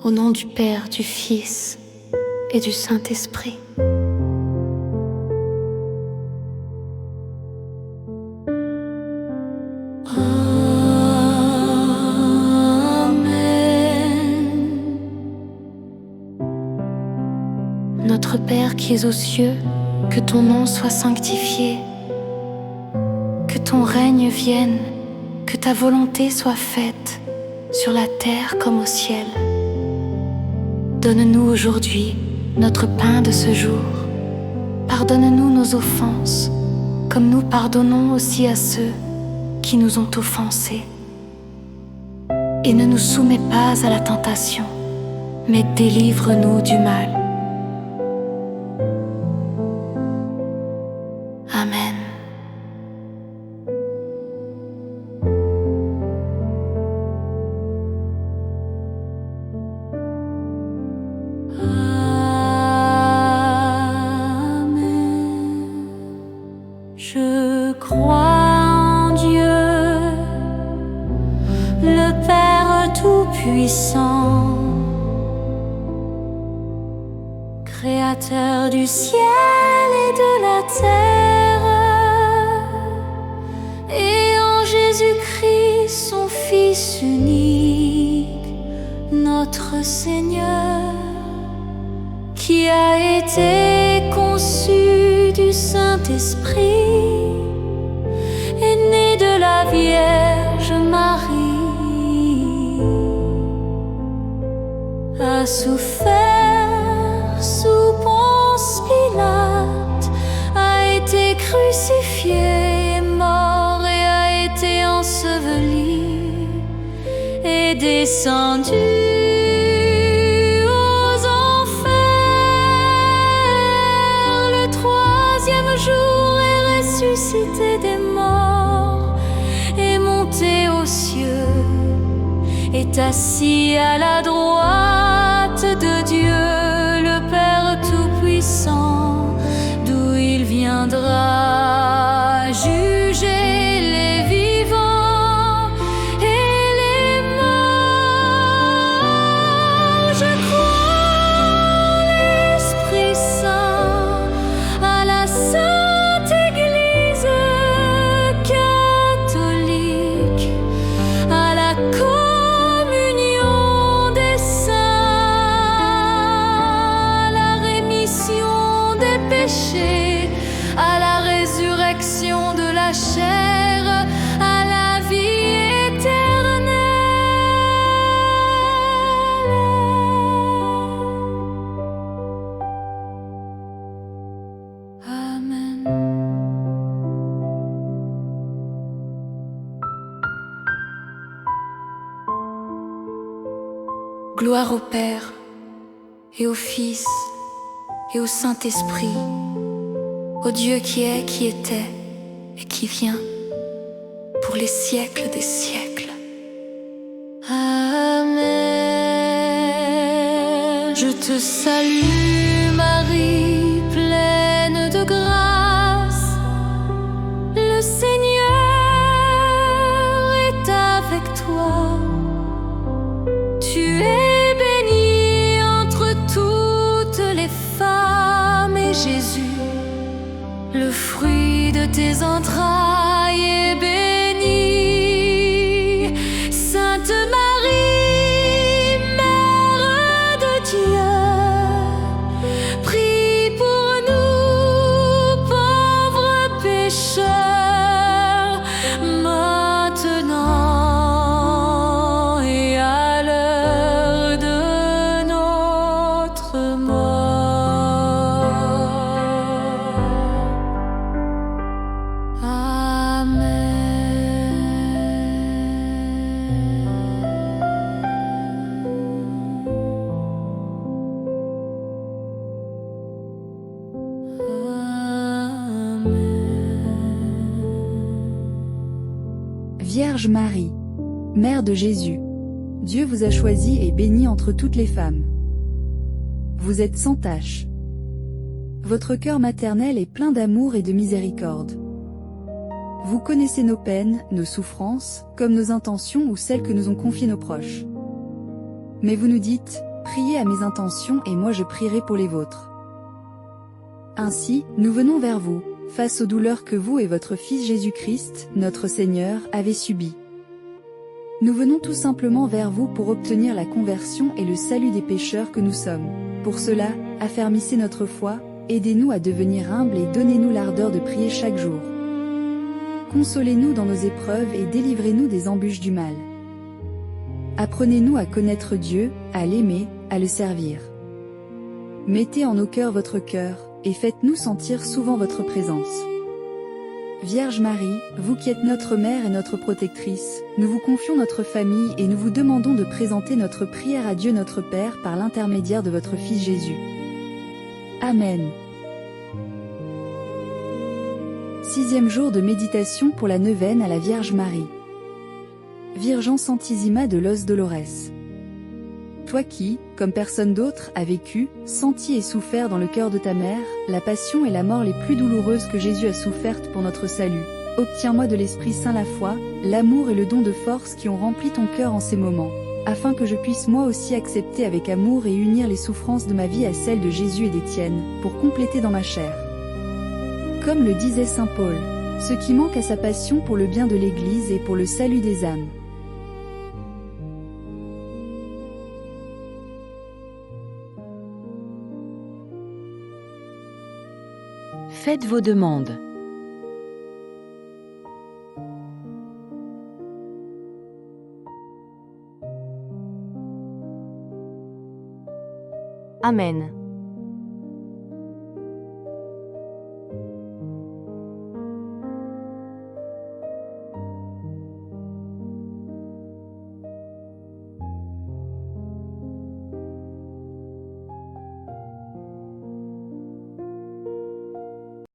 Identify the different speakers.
Speaker 1: Au nom du Père, du Fils et du Saint-Esprit. Notre Père qui es aux cieux, que ton nom soit sanctifié, que ton règne vienne, que ta volonté soit faite, sur la terre comme au ciel. Donne-nous aujourd'hui notre pain de ce jour. Pardonne-nous nos offenses, comme nous pardonnons aussi à ceux qui nous ont offensés. Et ne nous soumets pas à la tentation, mais délivre-nous du mal. Amen.
Speaker 2: Je crois en Dieu, le Père Tout-Puissant, Créateur du ciel et de la terre, et en Jésus-Christ, son Fils unique, notre Seigneur, qui a été conçu du Saint-Esprit, est né de la Vierge Marie, a souffert sous Ponce Pilate, a été crucifié, est mort et a été enseveli, est descendu aux enfers, le troisième jour est ressuscité des morts, est monté aux cieux, est assis à la droite de Dieu, le Père Tout-Puissant, d'où il viendra juger les vivants et les morts. Je crois en l'Esprit Saint, à la Sainte Église catholique, à la communion des saints, à la rémission des péchés, à la résurrection de la chair, à la vie éternelle. Amen.
Speaker 1: Gloire au Père et au Fils et au Saint-Esprit, au Dieu qui est, qui était et qui vient, pour les siècles des siècles.
Speaker 2: Amen. Je te salue Marie, pleine de grâce, le Seigneur est avec toi. Tu es bénie entre toutes les femmes, et Jésus, le fruit de tes entrailles, est béni. Sainte Marie, Mère de Dieu, prie pour nous pauvres pécheurs, maintenant et à l'heure de notre mort.
Speaker 3: Vierge Marie, Mère de Jésus, Dieu vous a choisi et béni entre toutes les femmes. Vous êtes sans tache. Votre cœur maternel est plein d'amour et de miséricorde. Vous connaissez nos peines, nos souffrances, comme nos intentions ou celles que nous ont confiées nos proches. Mais vous nous dites, Priez à mes intentions et moi je prierai pour les vôtres. Ainsi, nous venons vers vous, face aux douleurs que vous et votre Fils Jésus-Christ, notre Seigneur, avez subies. Nous venons tout simplement vers vous pour obtenir la conversion et le salut des pécheurs que nous sommes. Pour cela, affermissez notre foi, aidez-nous à devenir humbles et donnez-nous l'ardeur de prier chaque jour. Consolez-nous dans nos épreuves et délivrez-nous des embûches du mal. Apprenez-nous à connaître Dieu, à l'aimer, à le servir. Mettez en nos cœurs votre cœur, et faites-nous sentir souvent votre présence. Vierge Marie, vous qui êtes notre mère et notre protectrice, nous vous confions notre famille et nous vous demandons de présenter notre prière à Dieu notre Père par l'intermédiaire de votre Fils Jésus. Amen. 6e jour de méditation pour la neuvaine à la Vierge Marie. Virgen Santissima de los Dolores. Toi qui, comme personne d'autre, as vécu, senti et souffert dans le cœur de ta mère, la passion et la mort les plus douloureuses que Jésus a souffertes pour notre salut, obtiens-moi de l'Esprit Saint la foi, l'amour et le don de force qui ont rempli ton cœur en ces moments, afin que je puisse moi aussi accepter avec amour et unir les souffrances de ma vie à celles de Jésus et des tiennes, pour compléter dans ma chair. Comme le disait saint Paul, ce qui manque à sa passion pour le bien de l'Église et pour le salut des âmes.
Speaker 4: Faites vos demandes. Amen.